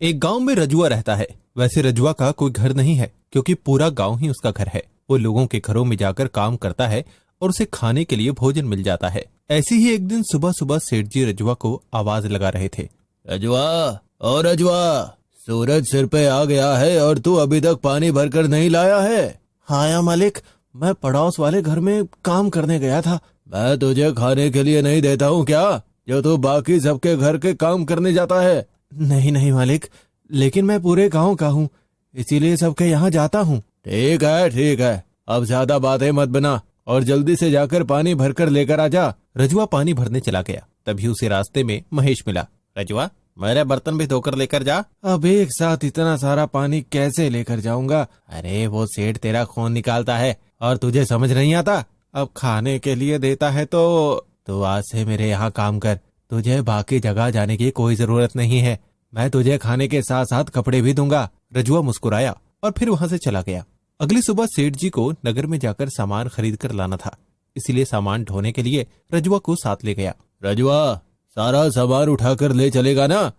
एक गांव में रजुआ रहता है। वैसे रजुआ का कोई घर नहीं है, क्योंकि पूरा गांव ही उसका घर है। वो लोगों के घरों में जाकर काम करता है और उसे खाने के लिए भोजन मिल जाता है। ऐसे ही एक दिन सुबह सुबह सेठ जी रजुआ को आवाज लगा रहे थे। रजुआ, ओ रजुआ, सूरज सिर पे आ गया है और तू अभी तक पानी भरकर नहीं लाया है। हाँ या मालिक, मैं पड़ोस वाले घर में काम करने गया था। मैं तुझे खाने के लिए नहीं देता हूँ क्या, जो तू बाकी सबके घर के काम करने जाता है? नहीं नहीं मालिक, लेकिन मैं पूरे गांव का हूँ, इसीलिए सबके यहाँ जाता हूँ। ठीक है, अब ज्यादा बातें मत बना और जल्दी से जाकर पानी भरकर लेकर आ जा। रजुआ पानी भरने चला गया। तभी उसे रास्ते में महेश मिला। रजुआ, मेरे बर्तन भी धोकर लेकर जा। अब एक साथ इतना सारा पानी कैसे लेकर जाऊंगा? अरे वो सेठ तेरा खून निकालता है और तुझे समझ नहीं आता। अब खाने के लिए देता है तो आज से मेरे यहाँ काम कर। तुझे बाकी जगह जाने की कोई जरूरत नहीं है। मैं तुझे खाने के साथ साथ कपड़े भी दूंगा। रजुआ मुस्कुराया और फिर वहाँ से चला गया। अगली सुबह सेठ जी को नगर में जाकर सामान खरीद कर लाना था, इसीलिए सामान ढोने के लिए रजुआ को साथ ले गया। रजुआ, सारा सामान उठाकर ले चलेगा ना?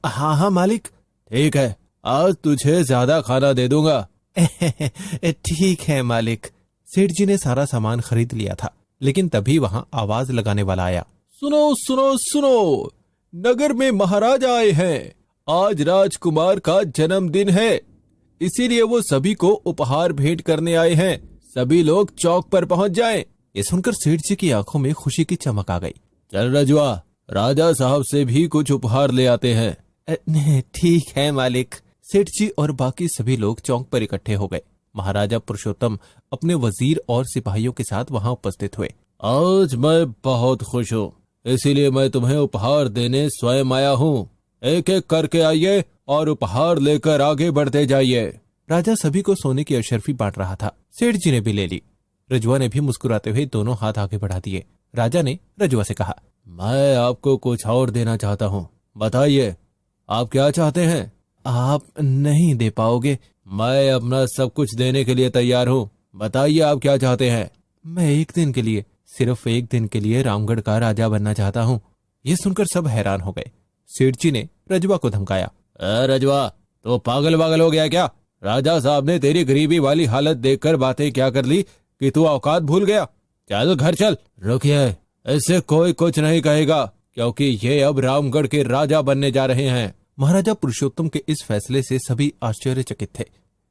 हाँ मालिक। ठीक है, आज तुझे ज्यादा खाना दे दूंगा। ठीक है मालिक। सेठ जी ने सारा सामान खरीद लिया था, लेकिन तभी वहाँ आवाज लगाने वाला आया। सुनो सुनो सुनो, नगर में महाराज आए हैं। आज राजकुमार का जन्मदिन है, इसीलिए वो सभी को उपहार भेंट करने आए हैं। सभी लोग चौक पर पहुंच जाएं। ये सुनकर सेठ जी की आंखों में खुशी की चमक आ गई। चल रजुआ, राजा साहब से भी कुछ उपहार ले आते हैं। ठीक है मालिक। सेठ जी और बाकी सभी लोग चौक पर इकट्ठे हो गए। महाराजा पुरुषोत्तम अपने वजीर और सिपाहियों के साथ वहां उपस्थित हुए। आज मैं बहुत खुश हूँ, इसीलिए मैं तुम्हें उपहार देने स्वयं आया हूँ। एक एक करके आइए और उपहार लेकर आगे बढ़ते जाइए। राजा सभी को सोने की अशर्फी बांट रहा था। सेठ जी ने भी ले ली। रजुआ ने भी मुस्कुराते हुए दोनों हाथ आगे बढ़ा दिए। राजा ने रजुआ से कहा, मैं आपको कुछ और देना चाहता हूँ, बताइए आप क्या चाहते हैं? आप नहीं दे पाओगे। मैं अपना सब कुछ देने के लिए तैयार हूँ, बताइए आप क्या चाहते हैं? मैं एक दिन के लिए, सिर्फ एक दिन के लिए रामगढ़ का राजा बनना चाहता हूँ। ये सुनकर सब हैरान हो गए। सेठ जी ने रजुआ को धमकाया। रजुआ, तो पागल हो गया क्या? राजा साहब ने तेरी गरीबी वाली हालत देखकर बातें क्या कर ली कि तू औकात भूल गया? चल घर चल। रुकिए, इससे कोई कुछ नहीं कहेगा, क्योंकि ये अब रामगढ़ के राजा बनने जा रहे हैं। महाराजा पुरुषोत्तम के इस फैसले से सभी आश्चर्यचकित थे,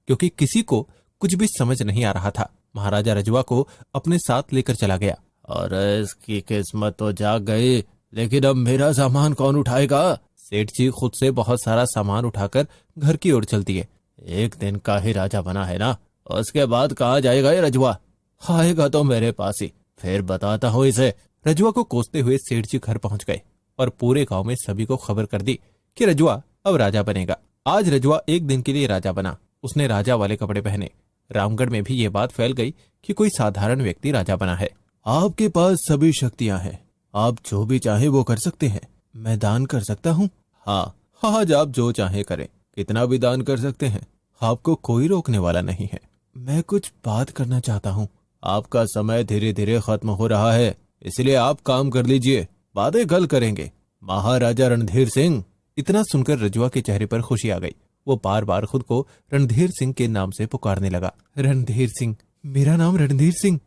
क्योंकि किसी को कुछ भी समझ नहीं आ रहा था। महाराजा रजुआ को अपने साथ लेकर चला गया। और इसकी किस्मत तो जाग गई, लेकिन अब मेरा सामान कौन उठाएगा? सेठ जी खुद से बहुत सारा सामान उठाकर घर की ओर चल दिए। एक दिन का ही राजा बना है ना, उसके बाद कहाँ जाएगा ये रजुआ? आएगा तो मेरे पास ही, फिर बताता हूँ इसे। रजुआ को कोसते हुए सेठ जी घर पहुंच गए और पूरे गांव में सभी को खबर कर दी कि रजुआ अब राजा बनेगा। आज रजुआ एक दिन के लिए राजा बना। उसने राजा वाले कपड़े पहने। रामगढ़ में भी ये बात फैल गई कि कोई साधारण व्यक्ति राजा बना है। आपके पास सभी शक्तियां हैं, आप जो भी चाहे वो कर सकते हैं। मैं दान कर सकता हूँ? हाँ, आज आप जो चाहे करें, कितना भी दान कर सकते हैं। आपको कोई रोकने वाला नहीं है। मैं कुछ बात करना चाहता हूँ। आपका समय धीरे धीरे खत्म हो रहा है, इसलिए आप काम कर लीजिए, बातें कल करेंगे। महाराजा रणधीर सिंह। इतना सुनकर रजुआ के चेहरे पर खुशी आ गई। वो बार बार खुद को रणधीर सिंह के नाम से पुकारने लगा। रणधीर सिंह, मेरा नाम रणधीर सिंह।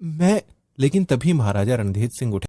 मैं लेकिन तभी महाराजा रणधीर सिंह उठे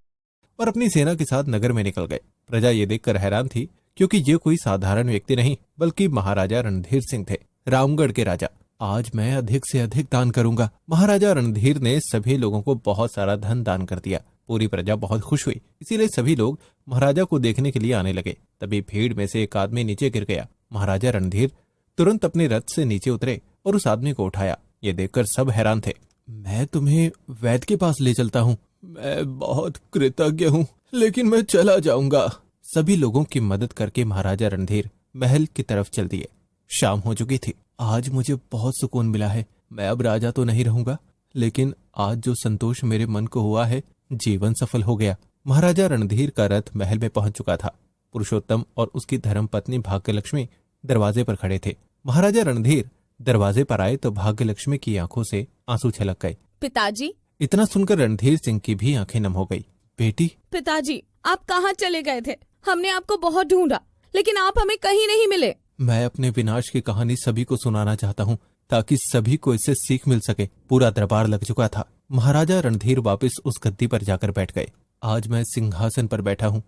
और अपनी सेना के साथ नगर में निकल गए। प्रजा ये देखकर हैरान थी, क्योंकि ये कोई साधारण व्यक्ति नहीं, बल्कि महाराजा रणधीर सिंह थे, रामगढ़ के राजा। आज मैं अधिक से अधिक दान करूंगा। महाराजा रणधीर ने सभी लोगों को बहुत सारा धन दान कर दिया। पूरी प्रजा बहुत खुश हुई, इसीलिए सभी लोग महाराजा को देखने के लिए आने लगे। तभी भीड़ में से एक आदमी नीचे गिर गया। महाराजा रणधीर तुरंत अपने रथ से नीचे उतरे और उस आदमी को उठाया। ये देखकर सब हैरान थे। मैं तुम्हें वैद्य के पास ले चलता हूँ। मैं बहुत कृतज्ञ हूँ, लेकिन मैं चला जाऊंगा। सभी लोगों की मदद करके महाराजा रणधीर महल की तरफ चल दिए। शाम हो चुकी थी। आज मुझे बहुत सुकून मिला है। मैं अब राजा तो नहीं रहूंगा, लेकिन आज जो संतोष मेरे मन को हुआ है, जीवन सफल हो गया। महाराजा रणधीर का रथ महल में पहुंच चुका था। पुरुषोत्तम और उसकी धर्मपत्नी भाग्यलक्ष्मी दरवाजे पर खड़े थे। महाराजा रणधीर दरवाजे पर आए तो भाग्यलक्ष्मी की आंखों से आंसू छलक गए। पिताजी। इतना सुनकर रणधीर सिंह की भी आंखें नम हो गई। बेटी। पिताजी, आप कहाँ चले गए थे? हमने आपको बहुत ढूंढा, लेकिन आप हमें कहीं नहीं मिले। मैं अपने विनाश की कहानी सभी को सुनाना चाहता हूँ ताकि सभी को इससे सीख मिल सके। पूरा दरबार लग चुका था। महाराजा रणधीर वापस उस गद्दी पर जाकर बैठ गए। आज मैं सिंहासन पर बैठा हूँ,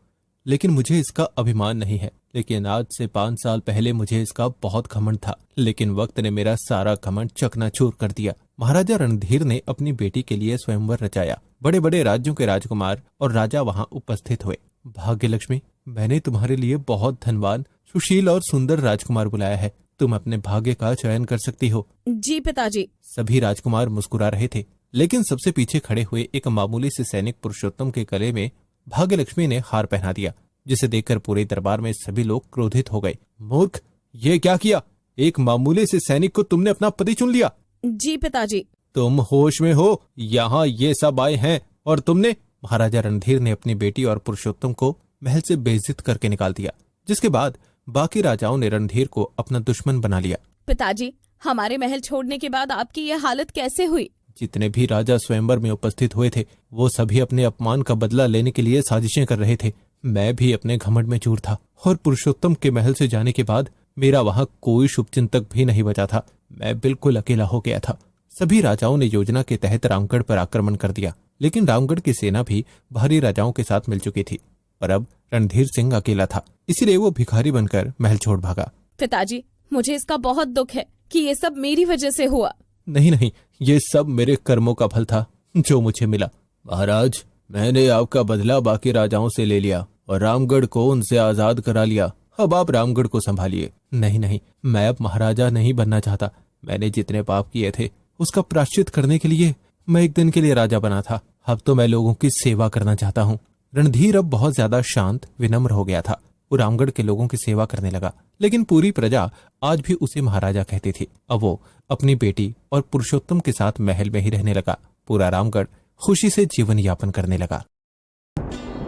लेकिन मुझे इसका अभिमान नहीं है। लेकिन आज से 5 साल पहले मुझे इसका बहुत घमंड था, लेकिन वक्त ने मेरा सारा घमंड चकनाचूर कर दिया। महाराजा रणधीर ने अपनी बेटी के लिए स्वयंवर रचाया। बड़े बड़े राज्यों के राजकुमार और राजा वहां उपस्थित हुए। भाग्यलक्ष्मी, मैंने तुम्हारे लिए बहुत धनवान, सुशील और सुंदर राजकुमार बुलाया है। तुम अपने भाग्य का चयन कर सकती हो। जी पिताजी। सभी राजकुमार मुस्कुरा रहे थे, लेकिन सबसे पीछे खड़े हुए एक मामूली से सैनिक पुरुषोत्तम के गले में भाग्यलक्ष्मी ने हार पहना दिया, जिसे देखकर पूरे दरबार में सभी लोग क्रोधित हो गए। मूर्ख, ये क्या किया? एक मामूली से सैनिक को तुमने अपना पति चुन लिया। जी पिताजी। तुम होश में हो? यहाँ ये सब आए हैं और तुमने। महाराजा रणधीर ने अपनी बेटी और पुरुषोत्तम को महल से बेइज्जत करके निकाल दिया, जिसके बाद बाकी राजाओं ने रणधीर को अपना दुश्मन बना लिया। पिताजी, हमारे महल छोड़ने के बाद आपकी ये हालत कैसे हुई? जितने भी राजा स्वयंवर में उपस्थित हुए थे, वो सभी अपने अपमान का बदला लेने के लिए साजिशें कर रहे थे। मैं भी अपने घमंड में चूर था, और पुरुषोत्तम के महल से जाने के बाद मेरा वहां कोई शुभचिंतक भी नहीं बचा था। मैं बिल्कुल अकेला हो गया था। सभी राजाओं ने योजना के तहत रामगढ़ पर आक्रमण कर दिया, लेकिन रामगढ़ की सेना भी भारी राजाओं के साथ मिल चुकी थी, और अब रणधीर सिंह अकेला था। इसीलिए वो भिखारी बनकर महल छोड़ भागा। पिताजी, मुझे इसका बहुत दुख है कि ये सब मेरी वजह से हुआ। नहीं नहीं, ये सब मेरे कर्मों का फल था जो मुझे मिला। महाराज, मैंने आपका बदला बाकी राजाओं से ले लिया और रामगढ़ को उनसे आजाद करा लिया। अब आप रामगढ़ को संभालिए। नहीं नहीं, मैं अब महाराजा नहीं बनना चाहता। मैंने जितने पाप किए थे उसका प्रायश्चित करने के लिए मैं एक दिन के लिए राजा बना था। अब तो मैं लोगों की सेवा करना चाहता हूँ। रणधीर अब बहुत ज्यादा शांत विनम्र हो गया था। वो रामगढ़ के लोगों की सेवा करने लगा, लेकिन पूरी प्रजा आज भी उसे महाराजा कहती थी। अब वो अपनी बेटी और पुरुषोत्तम के साथ महल में ही रहने लगा। पूरा रामगढ़ खुशी से जीवन यापन करने लगा।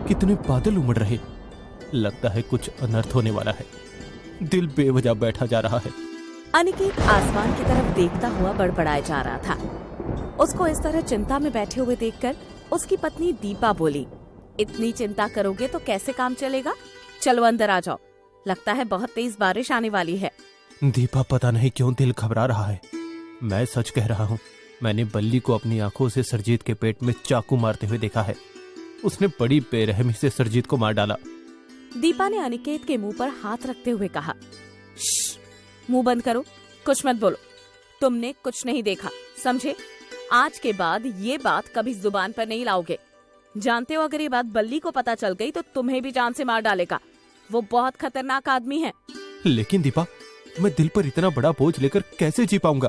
कितने बादल उमड़ रहे, लगता है कुछ अनर्थ होने वाला है। दिल बेवजह बैठा जा रहा है। अनिकेत आसमान की तरफ देखता हुआ बड़बड़ाए जा रहा था। उसको इस तरह चिंता में बैठे हुए देखकर उसकी पत्नी दीपा बोली, इतनी चिंता करोगे तो कैसे काम चलेगा? चलो अंदर आ जाओ, लगता है बहुत तेज बारिश आने वाली है। दीपा, पता नहीं क्यों दिल घबरा रहा है। मैं सच कह रहा हूँ, मैंने बल्ली को अपनी आंखों से सरजीत के पेट में चाकू मारते हुए देखा है। उसने बड़ी बेरहमी से सरजीत को मार डाला। दीपा ने अनिकेत के मुंह पर हाथ रखते हुए कहा, श्श, मुंह बंद करो, कुछ मत बोलो। तुमने कुछ नहीं देखा, समझे? आज के बाद ये बात कभी जुबान पर नहीं लाओगे। जानते हो, अगर ये बात बल्ली को पता चल गई तो तुम्हें भी जान से मार डालेगा। वो बहुत खतरनाक आदमी है। लेकिन दीपा, मैं दिल पर इतना बड़ा बोझ लेकर कैसे जी पाऊंगा?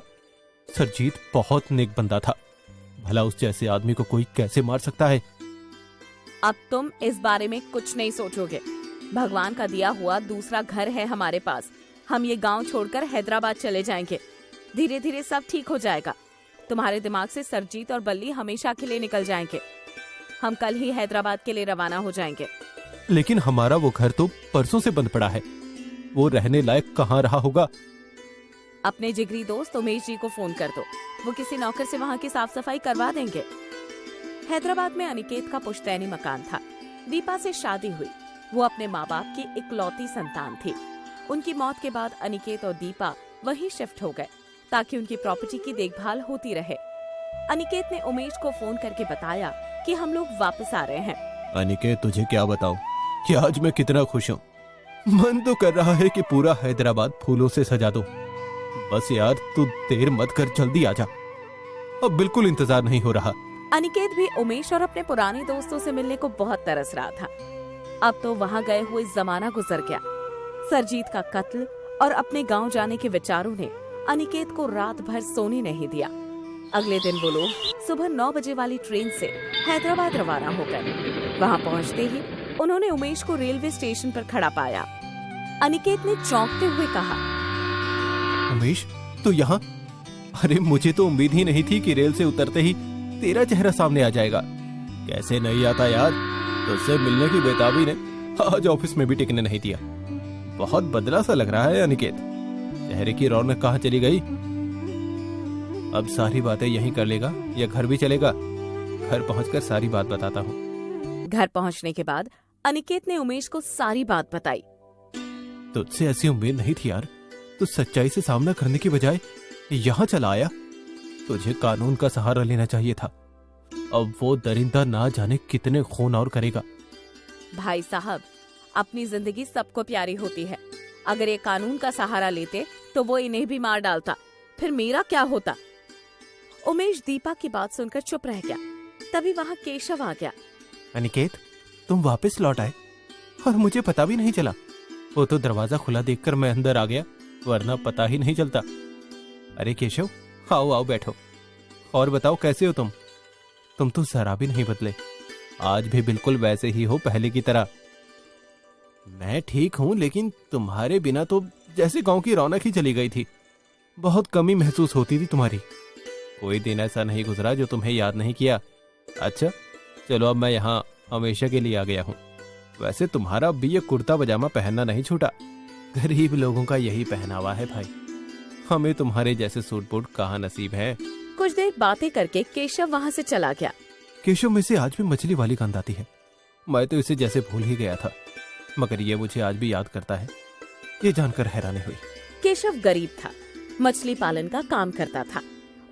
सरजीत बहुत नेक बंदा था, भला उस जैसे आदमी को कोई कैसे मार सकता है? अब तुम इस बारे में कुछ नहीं सोचोगे। भगवान का दिया हुआ दूसरा घर है हमारे पास। हम ये गांव छोड़कर हैदराबाद चले जाएंगे। धीरे धीरे सब ठीक हो जाएगा। तुम्हारे दिमाग से सरजीत और बल्ली हमेशा के लिए निकल जाएंगे। हम कल ही हैदराबाद के लिए रवाना हो जाएंगे। लेकिन हमारा वो घर तो परसों से बंद पड़ा है, वो रहने लायक कहाँ रहा होगा? अपने जिगरी दोस्त उमेश जी को फोन कर दो, वो किसी नौकर से वहाँ की साफ सफाई करवा देंगे। हैदराबाद में अनिकेत का पुश्तैनी मकान था। दीपा से शादी हुई। वो अपने माँ बाप की इकलौती संतान थी। उनकी मौत के बाद अनिकेत और दीपा वहीं शिफ्ट हो गए ताकि उनकी प्रॉपर्टी की देखभाल होती रहे। अनिकेत ने उमेश को फोन करके बताया कि हम लोग वापस आ रहे हैं। अनिकेत, तुझे क्या बताऊं कि आज मैं कितना खुश हूँ। मन तो कर रहा है कि पूरा हैदराबाद फूलों से सजा दो। बस यार, तू देर मत कर, जल्दी आ जा। अब बिल्कुल इंतजार नहीं हो रहा। अनिकेत भी उमेश और अपने पुराने दोस्तों से मिलने को बहुत तरस रहा था। अब तो वहाँ गए हुए जमाना गुजर गया। सरजीत का कत्ल और अपने गांव जाने के विचारों ने अनिकेत को रात भर सोने नहीं दिया। अगले दिन वो लोग सुबह 9 बजे वाली ट्रेन से हैदराबाद रवाना हो गए। वहाँ पहुँचते ही उन्होंने उमेश को रेलवे स्टेशन पर खड़ा पाया। अनिकेत ने चौंकते हुए कहा, उमेश, तो यहाँ? अरे, मुझे तो उम्मीद ही नहीं थी कि रेल से उतरते ही तेरा चेहरा सामने आ जाएगा। कैसे नहीं आता यार, तुझसे मिलने की बेताबी ने आज ऑफिस में भी टिकने नहीं दिया। बहुत बदला सा लग रहा है अनिकेत। चेहरे की रौनक कहाँ चली गई? अब सारी बातें यहीं कर लेगा या घर भी चलेगा? घर पहुंचकर सारी बात बताता हूँ। घर पहुंचने के बाद अनिकेत ने उमेश को सारी बात बताई। तुझसे ऐसी उम्मीद नहीं थी यार। तो सच्चाई से सामना करने की बजाय यहाँ चला आया। तुझे कानून का सहारा लेना चाहिए था। अब वो दरिंदा ना जाने कितने खून और करेगा। भाई साहब, अपनी जिंदगी सबको प्यारी होती है। अगर ये कानून का सहारा लेते तो वो इन्हें भी मार डालता, फिर मेरा क्या होता? उमेश दीपा की बात सुनकर चुप रह गया। तभी वहाँ केशव आ गया। अनिकेत, तुम वापस लौट आए और मुझे पता भी नहीं चला। वो तो दरवाजा खुला देखकर मैं अंदर आ गया, वरना पता ही नहीं चलता। अरे केशव, आओ आओ बैठो और बताओ कैसे हो तुम? तुम तो जरा भी नहीं बदले, आज भी बिल्कुल वैसे ही हो पहले की तरह। मैं ठीक हूं, लेकिन तुम्हारे बिना तो जैसे गांव की रौनक ही चली गई थी। बहुत कमी महसूस होती थी तुम्हारी। कोई दिन ऐसा नहीं गुजरा जो तुम्हें याद नहीं किया। अच्छा चलो, अब मैं यहाँ हमेशा के लिए आ गया हूँ। वैसे तुम्हारा भी ये कुर्ता पजामा पहनना नहीं छूटा। गरीब लोगों का यही पहनावा है भाई, हमें तुम्हारे जैसे सूट बूट कहाँ नसीब है। कुछ देर बातें करके केशव वहाँ से चला गया। केशव में से आज भी मछली वाली गंध आती है। मैं तो इसे जैसे भूल ही गया था, मगर ये मुझे आज भी याद करता है। ये जानकर हैरानी हुई। केशव गरीब था, मछली पालन का काम करता था।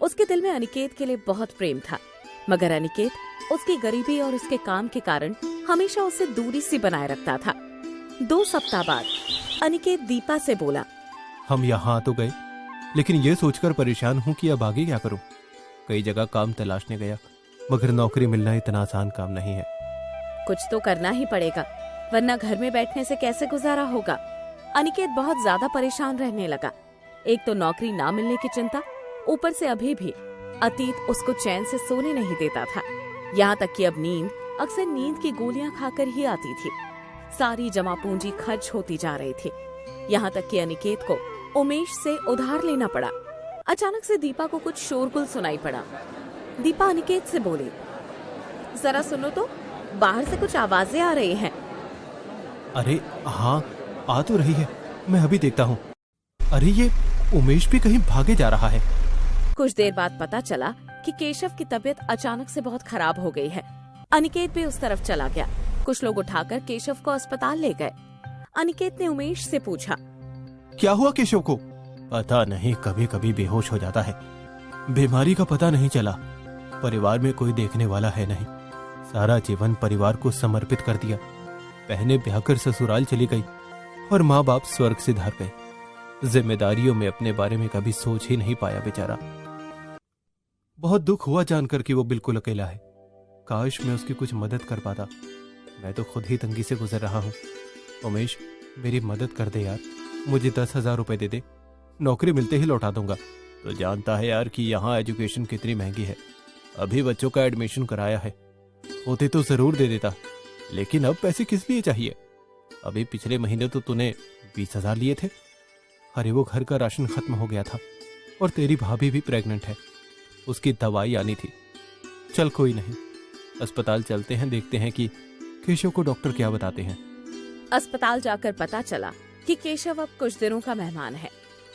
उसके दिल में अनिकेत के लिए बहुत प्रेम था, मगर अनिकेत उसकी गरीबी और उसके काम के कारण हमेशा उसे दूरी सी बनाए रखता था। 2 सप्ताह बाद अनिकेत दीपा से बोला, हम यहाँ तो गए, लेकिन ये सोचकर परेशान हूँ कि अब आगे क्या करूँ। कई जगह काम तलाशने गया, मगर नौकरी मिलना इतना आसान काम नहीं है। कुछ तो करना ही पड़ेगा, वरना घर में बैठने से कैसे गुजारा होगा। अनिकेत बहुत ज्यादा परेशान रहने लगा। एक तो नौकरी ना मिलने की चिंता, ऊपर से अभी भी अतीत उसको चैन से सोने नहीं देता था। यहाँ तक कि अब नींद अक्सर नींद की गोलियां खाकर ही आती थी। सारी जमा पूंजी खर्च होती जा रही थी। यहाँ तक कि अनिकेत को उमेश से उधार लेना पड़ा। अचानक से दीपा को कुछ शोरगुल सुनाई पड़ा। दीपा अनिकेत से बोली, जरा सुनो तो, बाहर से कुछ आवाजें आ रही हैं। अरे हाँ, आ तो रही है, मैं अभी देखता हूँ। अरे ये उमेश भी कहीं भागे जा रहा है। कुछ देर बाद पता चला कि केशव की तबीयत अचानक से बहुत खराब हो गई है। अनिकेत भी उस तरफ चला गया। कुछ लोग उठाकर केशव को अस्पताल ले गए। अनिकेत ने उमेश से पूछा, क्या हुआ केशव को? पता नहीं, कभी कभी बेहोश हो जाता है। बीमारी का पता नहीं चला। परिवार में कोई देखने वाला है नहीं। सारा जीवन परिवार को समर्पित कर दिया। बहनें ब्याह कर ससुराल चली गई और माँ बाप स्वर्ग से धार गए। जिम्मेदारियों में अपने बारे में कभी सोच ही नहीं पाया बेचारा। बहुत दुख हुआ जानकर कि वो बिल्कुल अकेला है। काश मैं उसकी कुछ मदद कर पाता। मैं तो खुद ही तंगी से गुजर रहा हूँ। उमेश, मेरी मदद कर दे यार। मुझे 10,000 रुपए दे दे, नौकरी मिलते ही लौटा दूंगा। तो जानता है यार कि यहाँ एजुकेशन कितनी महंगी है। अभी बच्चों का एडमिशन कराया है, होते तो जरूर दे देता, लेकिन अब पैसे किस लिए चाहिए? अभी पिछले महीने तो तूने 20,000 लिए थे। अरे वो घर का राशन खत्म हो गया था और तेरी भाभी भी प्रेग्नेंट है, उसकी दवाई आनी थी। चल कोई नहीं, अस्पताल चलते हैं, देखते हैं कि केशव को डॉक्टर क्या बताते हैं। अस्पताल जाकर पता चला कि केशव अब कुछ दिनों का मेहमान है।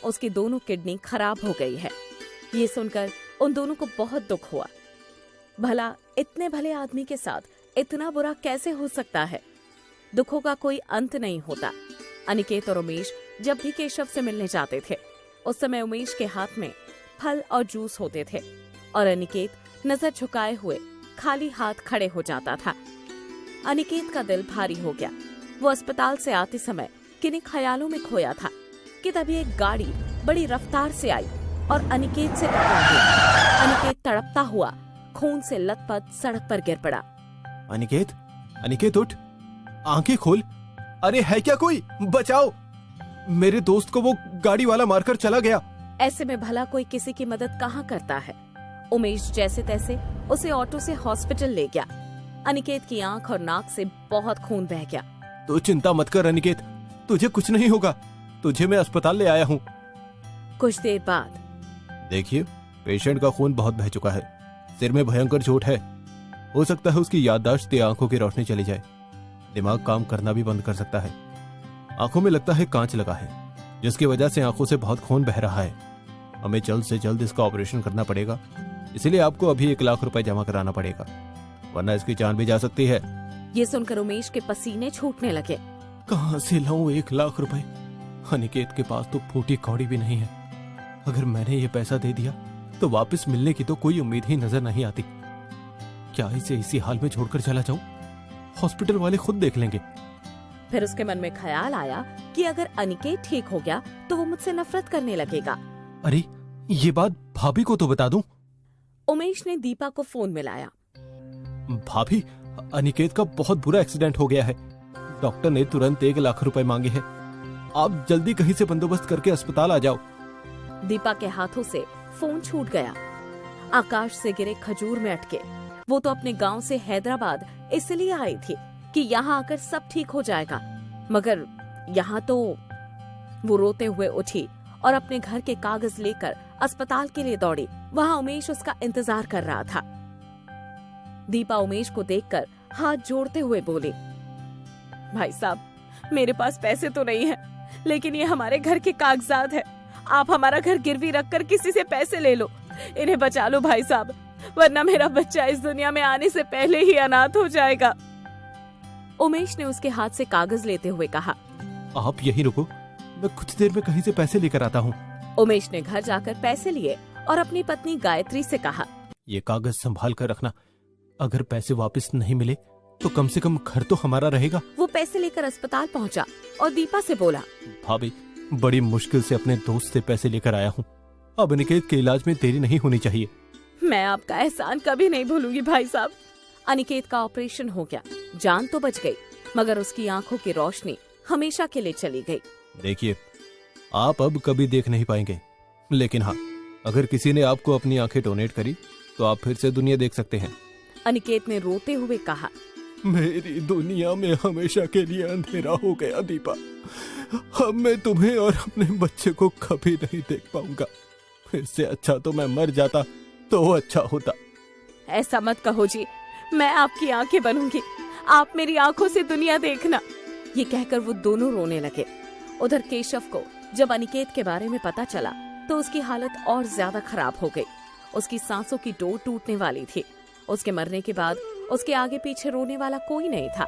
उसकी दोनों किडनी खराब हो गई है। ये सुनकर उन दोनों को बहुत दुख हुआ। भला इतने भले आदमी के साथ इतना बुरा कैसे हो सकता है? दुखों का कोई अंत नहीं होता। अनिकेत और उमेश जब भी केशव से मिलने जाते थे, उस समय उमेश के हाथ में फल और जूस होते थे और अनिकेत नजर झुकाए हुए खाली हाथ खड़े हो जाता था। अनिकेत का दिल भारी हो गया। वो अस्पताल से आते समय किन्हीं ख्यालों में खोया था कि तभी एक गाड़ी बड़ी रफ्तार से आई और अनिकेत से टकरा गई। अनिकेत तड़पता हुआ खून से लथपथ सड़क पर गिर पड़ा। अनिकेत, अनिकेत उठ, आंखें खोल। अरे है क्या कोई? बचाओ, मेरे दोस्त को वो गाड़ी वाला मारकर चला गया। ऐसे में भला कोई किसी की मदद कहाँ करता है। उमेश जैसे तैसे उसे ऑटो से हॉस्पिटल ले गया। अनिकेत की आंख और नाक से बहुत खून बह गया। तो चिंता मत कर अनिकेत, तुझे कुछ नहीं होगा। तुझे मैं अस्पताल ले आया हूँ। कुछ देर बाद देखिए, पेशेंट का खून बहुत बह चुका है, सिर में भयंकर चोट है। हो सकता है उसकी याददाश्त या आंखों की रोशनी चली जाए। दिमाग काम करना भी बंद कर सकता है। आंखों में लगता है कांच लगा है, जिसकी वजह से आंखों से बहुत खून बह रहा है। हमें जल्द से जल्द इसका ऑपरेशन करना पड़ेगा, इसलिए आपको अभी 1 लाख रुपए जमा कराना पड़ेगा, वरना इसकी जान भी जा सकती है। ये सुनकर उमेश के पसीने छूटने लगे। कहाँ से लाऊं 1 लाख रुपए? अनिकेत के पास तो फूटी कौड़ी भी नहीं है। अगर मैंने ये पैसा दे दिया तो वापस मिलने की तो कोई उम्मीद ही नजर नहीं आती। क्या इसे इसी हाल में छोड़कर चला जाऊं? हॉस्पिटल वाले खुद देख लेंगे। फिर उसके मन में ख्याल आया कि अगर अनिकेत ठीक हो गया तो वो मुझसे नफरत करने लगेगा। अरे ये बात भाभी को तो बता दूं। उमेश ने दीपा को फोन मिलाया। भाभी, अनिकेत का बहुत बुरा एक्सीडेंट हो गया है। डॉक्टर ने तुरंत 1 लाख रुपए मांगे हैं। आप जल्दी कहीं से बंदोबस्त करके अस्पताल आ जाओ। दीपा के हाथों से फोन छूट गया। आकाश से गिरे खजूर में अटके। वो तो अपने गांव से हैदराबाद इसलिए आई थी कि यहाँ आकर सब ठीक हो जाएगा, मगर यहाँ तो वो रोते हुए उठी और अपने घर के कागज लेकर अस्पताल के लिए दौड़ी। वहाँ उमेश उसका इंतजार कर रहा था। दीपा उमेश को देखकर हाथ जोड़ते हुए बोली, भाई साहब, मेरे पास पैसे तो नहीं है, लेकिन ये हमारे घर के कागजात है। आप हमारा घर गिरवी रखकर किसी से पैसे ले लो, इन्हें बचा लो भाई साहब, वरना मेरा बच्चा इस दुनिया में आने से पहले ही अनाथ हो जाएगा। उमेश ने उसके हाथ से कागज लेते हुए कहा, आप यहीं रुको, मैं कुछ देर में कहीं से पैसे लेकर आता हूँ। उमेश ने घर जाकर पैसे लिए और अपनी पत्नी गायत्री से कहा, ये कागज संभाल कर रखना। अगर पैसे वापस नहीं मिले तो कम से कम घर तो हमारा रहेगा। वो पैसे लेकर अस्पताल पहुंचा और दीपा से बोला, भाभी, बड़ी मुश्किल से अपने दोस्त से पैसे लेकर आया हूँ। अब अनिकेत के इलाज में देरी नहीं होनी चाहिए। मैं आपका एहसान कभी नहीं भूलूंगी भाई साहब। अनिकेत का ऑपरेशन हो गया, जान तो बच गई, मगर उसकी आंखों की रोशनी हमेशा के लिए चली गई। देखिए, आप अब कभी देख नहीं पाएंगे, लेकिन हाँ, अगर किसी ने आपको अपनी आंखें डोनेट करी तो आप फिर से दुनिया देख सकते हैं। अनिकेत ने रोते हुए कहा, मेरी दुनिया में हमेशा के लिए अंधेरा हो गया दीपा। अब मैं तुम्हें और अपने बच्चे को कभी नहीं देख पाऊंगा। इससे अच्छा तो मैं मर जाता तो अच्छा होता। ऐसा मत कहो जी, मैं आपकी आंखें बनूंगी, आप मेरी आंखों से दुनिया देखना। ये कहकर वो दोनों रोने लगे। उधर केशव को जब अनिकेत के बारे में पता चला तो उसकी हालत और ज्यादा खराब हो गई। उसकी सांसों की डोर टूटने वाली थी। उसके मरने के बाद उसके आगे पीछे रोने वाला कोई नहीं था।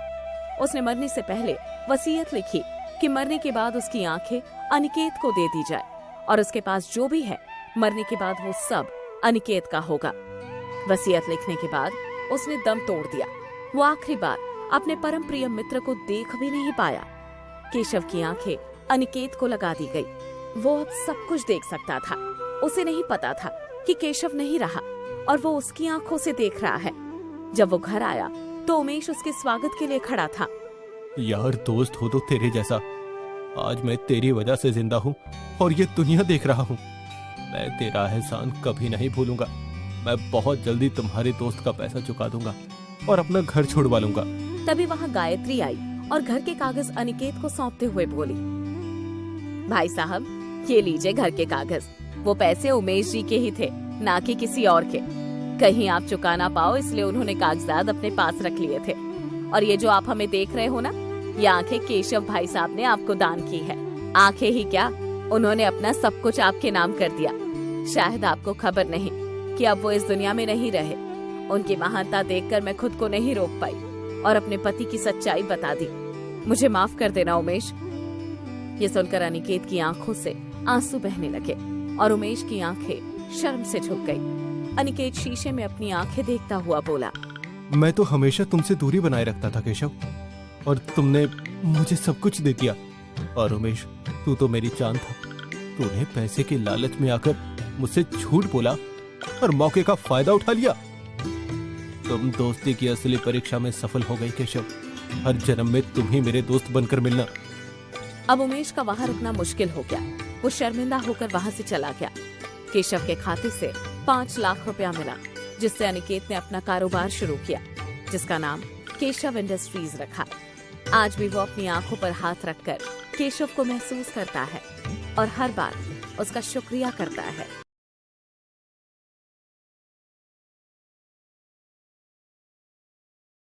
उसने मरने से पहले वसीयत लिखी कि मरने के बाद उसकी आंखें अनिकेत को दे दी जाए और उसके पास जो भी है मरने के बाद वो सब अनिकेत का होगा। वसीयत लिखने के बाद उसने दम तोड़ दिया। वो आखिरी बार अपने परम प्रिय मित्र को देख भी नहीं पाया। केशव की आंखें अनिकेत को लगा दी गई। वो अब सब कुछ देख सकता था। उसे नहीं पता था कि केशव नहीं रहा और वो उसकी आंखों से देख रहा है। जब वो घर आया तो उमेश उसके स्वागत के लिए खड़ा था। यार दोस्त हो तो तेरे जैसा। आज मैं तेरी वजह से जिंदा हूँ और ये दुनिया देख रहा हूँ। मैं तेरा एहसान कभी नहीं भूलूंगा। मैं बहुत जल्दी तुम्हारे दोस्त का पैसा चुका दूंगा और अपना घर छुड़वा लूंगा। तभी वहाँ गायत्री आई और घर के कागज अनिकेत को सौंपते हुए बोली, भाई साहब, ये लीजिए घर के कागज। वो पैसे उमेश जी के ही थे, ना कि किसी और के। कहीं आप चुका ना पाओ इसलिए उन्होंने कागजात अपने पास रख लिए थे। और ये जो आप हमें देख रहे हो ना, ये आंखें केशव भाई साहब ने आपको दान की है। आंखें ही क्या, उन्होंने अपना सब कुछ आपके नाम कर दिया। शायद आपको खबर नहीं कि अब वो इस दुनिया में नहीं रहे। उनकी महानता देखकर मैं खुद को नहीं रोक पाई और अपने पति की सच्चाई बता दी। मुझे माफ कर देना उमेश। ये सुनकर अनिकेत की आंखों से आंसू बहने लगे और उमेश की आंखें शर्म से झुक गई। अनिकेत शीशे में अपनी आंखें देखता हुआ बोला, मैं तो हमेशा तुमसे दूरी बनाए रखता था केशव, और तुमने मुझे सब कुछ दे दिया। और उमेश, तू तो मेरी जान था। तूने पैसे के लालच में आकर मुझसे झूठ बोला और मौके का फायदा उठा लिया। तुम दोस्ती की असली परीक्षा में सफल हो गई केशव। हर जन्म में तुम ही मेरे दोस्त बनकर मिलना। अब उमेश का वहाँ रुकना मुश्किल हो गया। वो शर्मिंदा होकर वहाँ से चला गया। केशव के खाते से 5 लाख रुपया मिला, जिससे अनिकेत ने अपना कारोबार शुरू किया, जिसका नाम केशव इंडस्ट्रीज रखा। आज भी वो अपनी आंखों पर हाथ रखकर केशव को महसूस करता है और हर बार उसका शुक्रिया करता है।